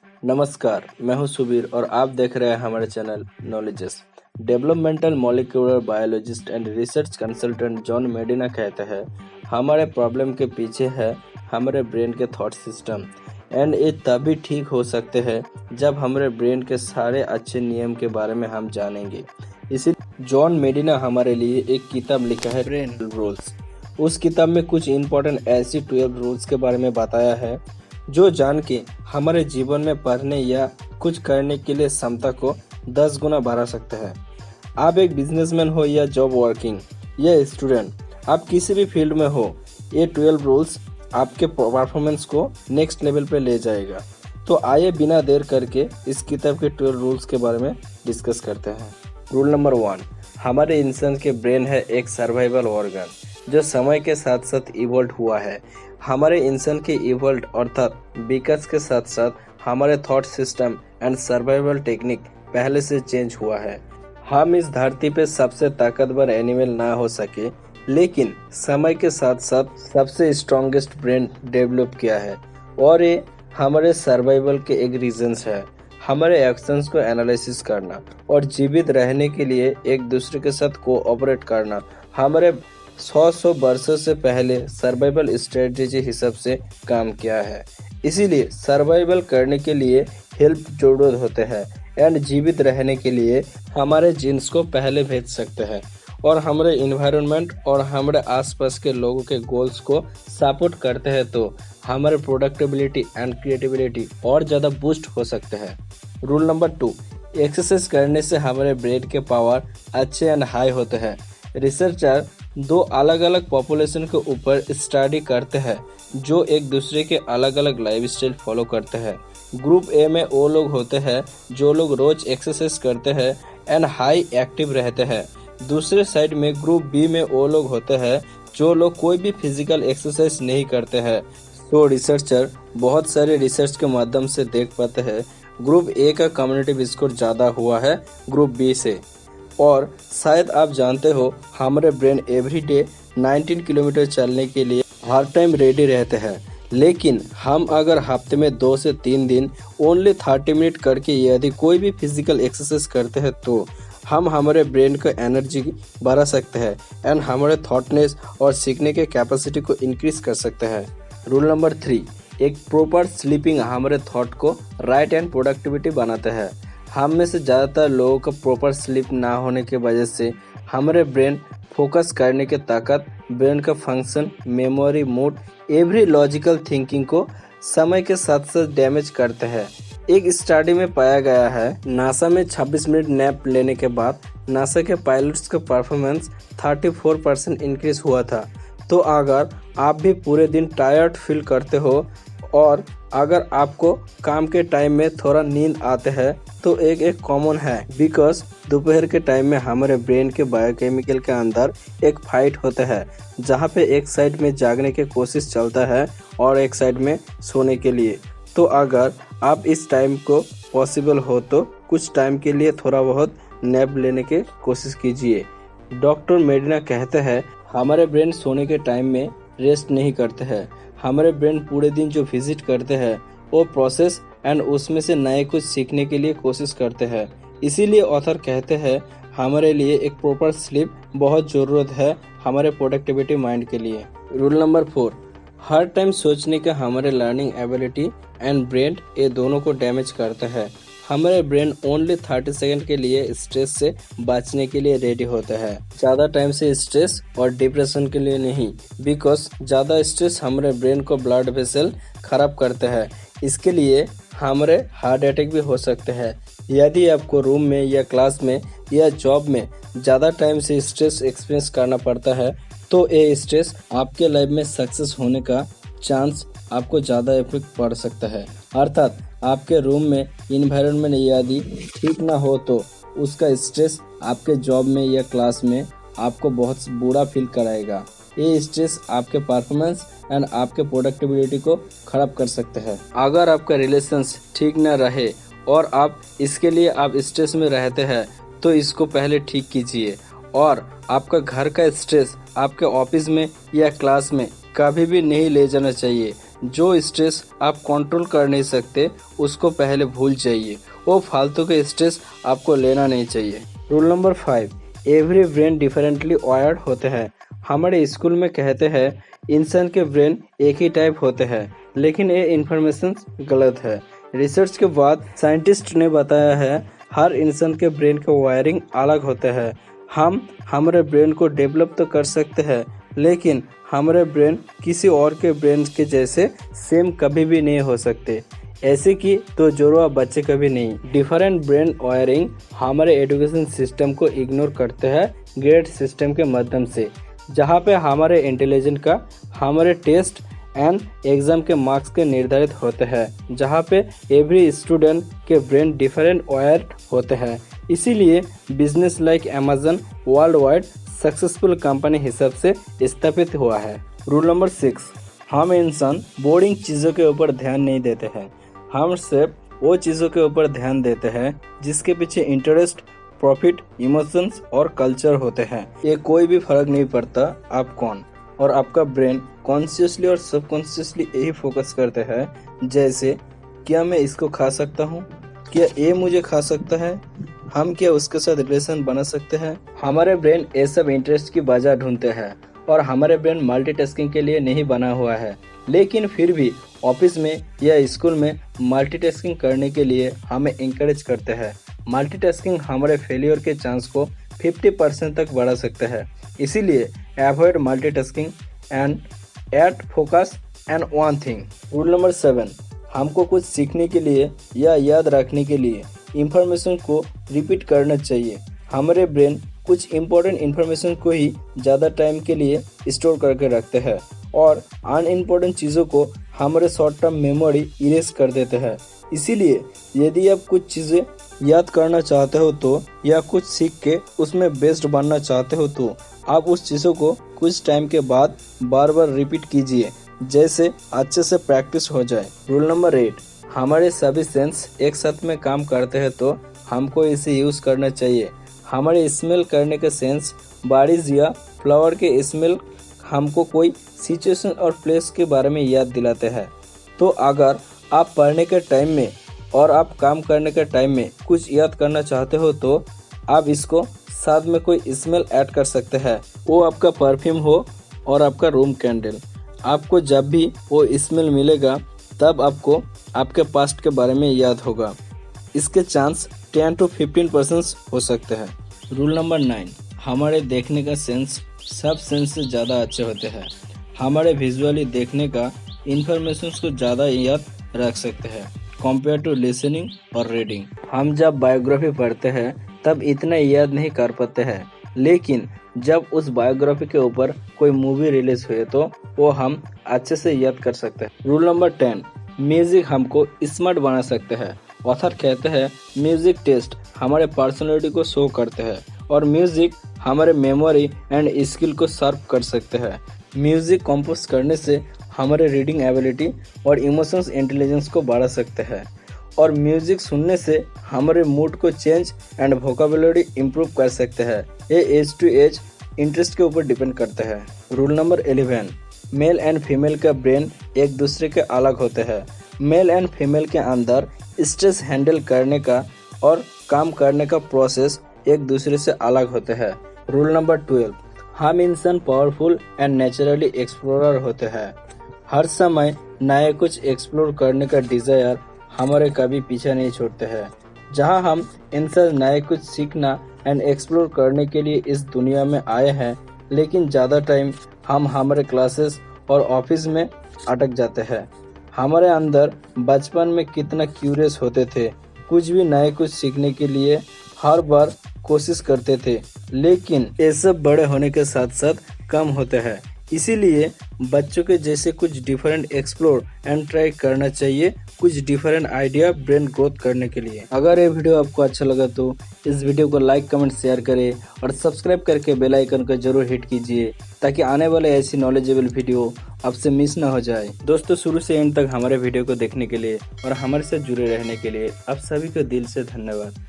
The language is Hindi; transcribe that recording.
नमस्कार, मैं हूं सुबीर और आप देख रहे हैं हमारे channel knowledges. Developmental molecular biologist and research consultant John मेडिना कहते हैं, हमारे प्रॉब्लम के पीछे है हमारे ब्रेन के थॉट सिस्टम एंड ये तभी ठीक हो सकते हैं जब हमारे ब्रेन के सारे अच्छे नियम के बारे में हम जानेंगे। इसी जॉन मेडिना हमारे लिए एक किताब लिखा है, ब्रेन रूल्स। उस किताब में कुछ इम्पोर्टेंट ऐसी 12 रूल्स के बारे में बताया है जो जान के हमारे जीवन में पढ़ने या कुछ करने के लिए क्षमता को 10 गुना बढ़ा सकते हैं। आप एक बिजनेसमैन हो या जॉब वर्किंग या स्टूडेंट, आप किसी भी फील्ड में हो, ये 12 रूल्स आपके परफॉर्मेंस को नेक्स्ट लेवल पे ले जाएगा। तो आइए बिना देर करके इस किताब के 12 रूल्स के बारे में डिस्कस करते हैं। रूल नंबर 1, हमारे इंसान के ब्रेन है एक सर्वाइवल ऑर्गन जो समय के साथ साथ इवॉल्व हुआ है। हमारे इंसान के इवॉल्व अर्थात विकास के साथ साथ हमारे thought system and survival technique पहले से चेंज हुआ है। हम इस धरती पे सबसे ताकतवर एनिमल ना हो सके, लेकिन समय के साथ साथ सबसे स्ट्रॉन्गेस्ट ब्रेन डेवलप किया है और ये हमारे सर्वाइवल के एक रीजंस है। हमारे एक्शंस को एनालिसिस करना और जीवित रहने के लिए एक दूसरे के साथ कोऑपरेट करना हमारे 100 वर्षों से पहले सर्वाइवल स्ट्रेटजी हिसाब से काम किया है। इसीलिए सर्वाइवल करने के लिए हेल्प जरूरत होते हैं एंड जीवित रहने के लिए हमारे जीन्स को पहले भेज सकते हैं और हमारे इन्वायरमेंट और हमारे आसपास के लोगों के गोल्स को सपोर्ट करते हैं तो हमारे प्रोडक्टिबिलिटी एंड क्रिएटिविटी और ज़्यादा बूस्ट हो सकते हैं। रूल नंबर 2, एक्सरसाइज करने से हमारे ब्रेन के पावर अच्छे एंड हाई होते हैं। रिसर्चर 2 अलग अलग पॉपुलेशन के ऊपर स्टडी करते हैं जो एक दूसरे के अलग अलग लाइफस्टाइल फॉलो करते हैं। ग्रुप ए में वो लोग होते हैं जो लोग रोज एक्सरसाइज करते हैं एंड हाई एक्टिव रहते हैं। दूसरे साइड में ग्रुप बी में वो लोग होते हैं जो लोग कोई भी फिजिकल एक्सरसाइज नहीं करते हैं। तो रिसर्चर बहुत सारे रिसर्च के माध्यम से देख पाते हैं ग्रुप ए का कम्युनिटी स्कोर ज़्यादा हुआ है ग्रुप बी से। और शायद आप जानते हो हमारे ब्रेन एवरीडे 19 किलोमीटर चलने के लिए हर टाइम रेडी रहते हैं, लेकिन हम अगर हफ्ते में 2 से 3 दिन ओनली 30 मिनट करके यदि कोई भी फिजिकल एक्सरसाइज करते हैं तो हम हमारे ब्रेन को एनर्जी बढ़ा सकते हैं एंड हमारे थॉटनेस और सीखने के कैपेसिटी को इंक्रीज कर सकते हैं। रूल नंबर 3, एक प्रॉपर स्लीपिंग हमारे थॉट को राइट एंड प्रोडक्टिविटी बनाते हैं। हम में से ज़्यादातर लोगों का प्रॉपर स्लीप ना होने की वजह से हमारे ब्रेन फोकस करने की ताकत, ब्रेन का function, memory, mood, every logical thinking को समय के साथ साथ डैमेज करते हैं। एक स्टडी में पाया गया है नासा में 26 मिनट नैप लेने के बाद नासा के पायलट्स का परफॉर्मेंस 34% इंक्रीज हुआ था। तो अगर आप भी पूरे दिन टायर्ड फील करते हो और अगर आपको काम के टाइम में थोड़ा नींद आते हैं तो एक कॉमन है, बिकॉज दोपहर के टाइम में हमारे ब्रेन के बायोकेमिकल के अंदर एक फाइट होता है जहाँ पे एक साइड में जागने की कोशिश चलता है और एक साइड में सोने के लिए। तो अगर आप इस टाइम को पॉसिबल हो तो कुछ टाइम के लिए थोड़ा बहुत नैप लेने की कोशिश कीजिए। डॉक्टर मेडिना कहते हैं हमारे ब्रेन सोने के टाइम में रेस्ट नहीं करते हैं। हमारे ब्रेन पूरे दिन जो विजिट करते हैं वो प्रोसेस एंड उसमें से नए कुछ सीखने के लिए कोशिश करते हैं। इसीलिए ऑथर कहते हैं हमारे लिए एक प्रॉपर स्लीप बहुत ज़रूरत है हमारे प्रोडक्टिविटी माइंड के लिए। रूल नंबर 4, हर टाइम सोचने का हमारे लर्निंग एबिलिटी एंड ब्रेन ये दोनों को डैमेज करता है। हमारे ब्रेन ओनली 30 सेकंड के लिए स्ट्रेस से बचने के लिए रेडी होता है, ज़्यादा टाइम से स्ट्रेस और डिप्रेशन के लिए नहीं, बिकॉज ज़्यादा स्ट्रेस हमारे ब्रेन को ब्लड वेसल खराब करते हैं। इसके लिए हमारे हार्ट अटैक भी हो सकते हैं। यदि आपको रूम में या क्लास में या जॉब में ज़्यादा टाइम से स्ट्रेस एक्सपीरियंस करना पड़ता है तो ये स्ट्रेस आपके लाइफ में सक्सेस होने का चांस आपको ज़्यादा इफेक्ट पड़ सकता है। अर्थात आपके रूम में इन्वायरमेंट यदि ठीक ना हो तो उसका स्ट्रेस आपके जॉब में या क्लास में आपको बहुत बुरा फील कराएगा। ये स्ट्रेस आपके परफॉर्मेंस एंड आपके प्रोडक्टिविटी को खराब कर सकते हैं। अगर आपका रिलेशंस ठीक ना रहे और आप इसके लिए आप स्ट्रेस में रहते हैं तो इसको पहले ठीक कीजिए। और आपका घर का स्ट्रेस आपके ऑफिस में या क्लास में कभी भी नहीं ले जाना चाहिए। जो स्ट्रेस आप कंट्रोल कर नहीं सकते उसको पहले भूल जाइए। वो फालतू के स्ट्रेस आपको लेना नहीं चाहिए। Rule number 5, every brain differently wired होते हैं। हमारे स्कूल में कहते हैं इंसान के ब्रेन एक ही टाइप होते हैं, लेकिन ये इन्फॉर्मेशन गलत है। रिसर्च के बाद साइंटिस्ट ने बताया है हर इंसान के ब्रेन के वायरिंग अलग होते हैं। हम हमारे ब्रेन को डेवलप तो कर सकते हैं, लेकिन हमारे ब्रेन किसी और के ब्रेन के जैसे सेम कभी भी नहीं हो सकते। ऐसे कि तो जुड़वा बच्चे कभी नहीं। डिफरेंट ब्रेन वायरिंग हमारे एजुकेशन सिस्टम को इग्नोर करते हैं ग्रेड सिस्टम के माध्यम से, जहाँ पे हमारे इंटेलिजेंस का हमारे टेस्ट एंड एग्जाम के मार्क्स के निर्धारित होते हैं, जहाँ पे एवरी स्टूडेंट के ब्रेन डिफरेंट वायर होते हैं। इसीलिए business like Amazon world wide successful company हिसाब से स्थापित हुआ है। रूल नंबर 6, हम इंसान बोरिंग चीज़ों के ऊपर ध्यान नहीं देते हैं। हम सिर्फ वो चीज़ों के ऊपर ध्यान देते हैं जिसके पीछे इंटरेस्ट, प्रॉफिट, इमोशंस और कल्चर होते हैं। ये कोई भी फर्क नहीं पड़ता आप कौन, और आपका ब्रेन कॉन्शियसली और सबकॉन्शियसली यही फोकस करते हैं, जैसे क्या मैं इसको खा सकता हूँ, क्या ये मुझे खा सकता है, हम क्या उसके साथ रिलेशन बना सकते हैं। हमारे ब्रेन ये सब इंटरेस्ट की वजह ढूंढते हैं, और हमारे ब्रेन मल्टीटास्किंग के लिए नहीं बना हुआ है। लेकिन फिर भी ऑफिस में या स्कूल में मल्टीटास्किंग करने के लिए हमें इंकरेज करते हैं। मल्टीटास्किंग हमारे फेलियर के चांस को 50% तक बढ़ा सकते हैं। इसीलिए avoid multitasking and at focus and one thing. Rule number 7, हमको कुछ सीखने के लिए या याद रखने के लिए इंफॉर्मेशन को रिपीट करना चाहिए। हमारे ब्रेन कुछ इम्पोर्टेंट इन्फॉर्मेशन को ही ज़्यादा टाइम के लिए स्टोर करके रखते हैं, और अनइम्पोर्टेंट चीज़ों को हमारे शॉर्ट टर्म मेमोरी इरेज कर देते हैं। इसीलिए यदि आप कुछ चीज़ें याद करना चाहते हो तो, या कुछ सीख के उसमें बेस्ट बनना चाहते हो तो, आप उस चीज़ों को कुछ टाइम के बाद बार बार रिपीट कीजिए, जैसे अच्छे से प्रैक्टिस हो जाए। रूल नंबर 8, हमारे सभी सेंस एक साथ में काम करते हैं तो हमको इसे यूज़ करना चाहिए। हमारे स्मेल करने के सेंस बारिश या फ्लावर के स्मेल हमको कोई सिचुएशन और प्लेस के बारे में याद दिलाते हैं। तो अगर आप पढ़ने के टाइम में और आप काम करने के टाइम में कुछ याद करना चाहते हो तो आप इसको साथ में कोई स्मेल ऐड कर सकते हैं। वो आपका परफ्यूम हो और आपका रूम कैंडल। आपको जब भी वो स्मेल मिलेगा तब आपको आपके पास्ट के बारे में याद होगा। इसके चांस 10 to 15% हो सकते हैं। रूल नंबर 9, हमारे देखने का सेंस सब सेंस से ज़्यादा अच्छे होते हैं। हमारे विजुअली देखने का इंफॉर्मेशन को ज़्यादा याद रख सकते हैं कंपेयर टू लिसनिंग और रीडिंग। हम जब बायोग्राफी पढ़ते हैं तब इतना याद नहीं कर पाते हैं, लेकिन जब उस बायोग्राफी के ऊपर कोई मूवी रिलीज हुए तो वो हम अच्छे से याद कर सकते हैं। रूल नंबर 10, म्यूजिक हमको स्मार्ट बना सकते हैं। ऑथर कहते हैं म्यूजिक टेस्ट हमारे पर्सनालिटी को शो करते हैं, और म्यूजिक हमारे मेमोरी एंड स्किल को शार्प कर सकते हैं। म्यूजिक कंपोज करने से हमारे रीडिंग एबिलिटी और इमोशंस इंटेलिजेंस को बढ़ा सकते हैं, और म्यूजिक सुनने से हमारे मूड को चेंज एंड वोकैबुलरी इंप्रूव कर सकते हैं। ये एज टू एज इंटरेस्ट के ऊपर डिपेंड करते हैं। Rule number 11, male and female का ब्रेन एक दूसरे के अलग होते हैं। मेल एंड फीमेल के अंदर स्ट्रेस हैंडल करने का और काम करने का प्रोसेस एक दूसरे से अलग होते हैं। रूल नंबर 12, हम इंसान पावरफुल एंड नेचुरली एक्सप्लोरर होते हैं। हर समय नए कुछ एक्सप्लोर करने का डिजायर हमारे कभी पीछे नहीं छोड़ते हैं। जहां हम इंसान नए कुछ सीखना एंड एक्सप्लोर करने के लिए इस दुनिया में आए हैं, लेकिन ज़्यादा टाइम हम हमारे क्लासेस और ऑफिस में अटक जाते हैं। हमारे अंदर बचपन में कितना क्यूरियस होते थे, कुछ भी नए कुछ सीखने के लिए हर बार कोशिश करते थे, लेकिन ये सब बड़े होने के साथ साथ कम होते हैं। इसीलिए बच्चों के जैसे कुछ डिफरेंट एक्सप्लोर एंड ट्राई करना चाहिए, कुछ डिफरेंट आइडिया ब्रेन ग्रोथ करने के लिए। अगर ये वीडियो आपको अच्छा लगा तो इस वीडियो को लाइक, कमेंट, शेयर करें और सब्सक्राइब करके बेल आइकन को जरूर हिट कीजिए, ताकि आने वाले ऐसी नॉलेजेबल वीडियो आपसे मिस ना हो जाए। दोस्तों, शुरू से एंड तक हमारे वीडियो को देखने के लिए और हमारे साथ जुड़े रहने के लिए आप सभी को दिल से धन्यवाद।